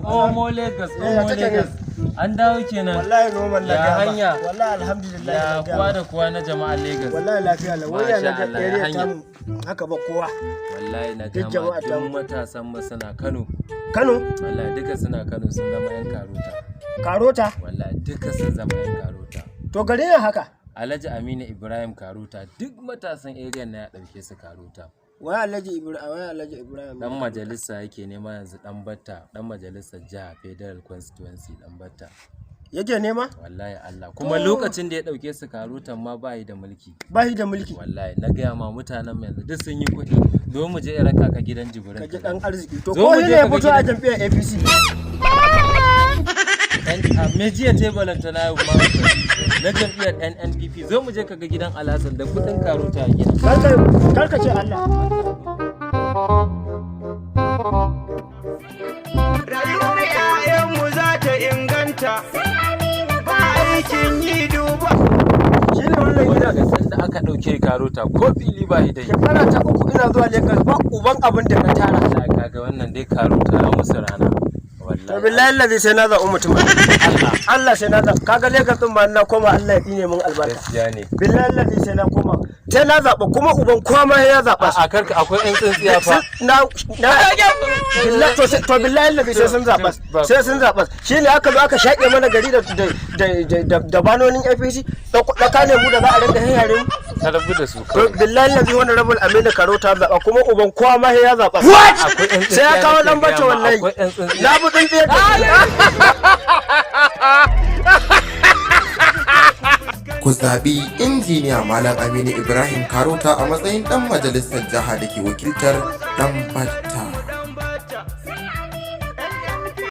Omo Lagos. An dawo kenan. Wallahi noman na ya hanya. Wallahi alhamdulillah. Ya kuwa da kuwa na jama'a Lagos. Wallahi lafiya la. Wai na ga area ta haka ba kowa. Wallahi na jama'a duk matasan mu suna Kano. Kano? Wallahi duka suna Kano sun zama yan karota. Karota? Wallahi duka sun zama yan karota. To gari ne haka? Alhaji Aminu Ibrahim Karota duk matasan area na ya dauke su Karota. Wai Alhaji Ibrahim. Dan majalisa yake nema yanzu dan batta, dan majalisar jiha Federal Constituency dan batta. Yake nema? Wallahi Allah. Kuma lokacin da ya dauke su Karotan ma bayi da mulki. Bayi da mulki. Wallahi na ga ma mutanen mu yanzu duk sun yi kuɗi. Zo mu je raka ka gidan Jibrin. Ka ji dan arziki. To ko ne ya fito a jam'iyyar APC. Me jiya tebalanta na yau ma na jam'iyyar NNPP. Zo mu je ka ga gidan Alhassan da kuɗin Karota a gidan. Karka ce Allah. Rayuwar 'ya'yanmu za ta inganta. Ba aikin yi duba. Shi ne wannan gida da sanda aka ɗauke Karota ko fili ba da yi. Shekara ta 3 ina zuwa Lagos ba uban abin da na tara. Allah kaga wannan dai Karota a musu rana. To billahi Allah sai na zaɓi mutum. Allah sai na zaɓi. Kaga Lagos din ma na koma Allah ya tsine min albarka. Gaskiya ne. Billahi Allah sai na koma. Sai na zaɓa kuma uban kowa ma ya zaɓa. A karka akwai ƴan tsintsiya fa. To billahi Allah sai sun zaɓa. Sai sun zaɓa. Shine aka zo aka shaƙe mana gari da banonin APC. Ɗauka ne mu da za a rinka hayare mu. Ka rabu da su. To billahi Allah wani rabul Aminu Karota zaɓa kuma uban kowa ma ya zaɓa. Sai ya kawo dan bace wallahi. Na bu din tsaye. Ku zaɓi injiniya Malam Aminu Ibrahim Karota a matsayin ɗan majalisar jiha da ke wakiltar ɗan Batta.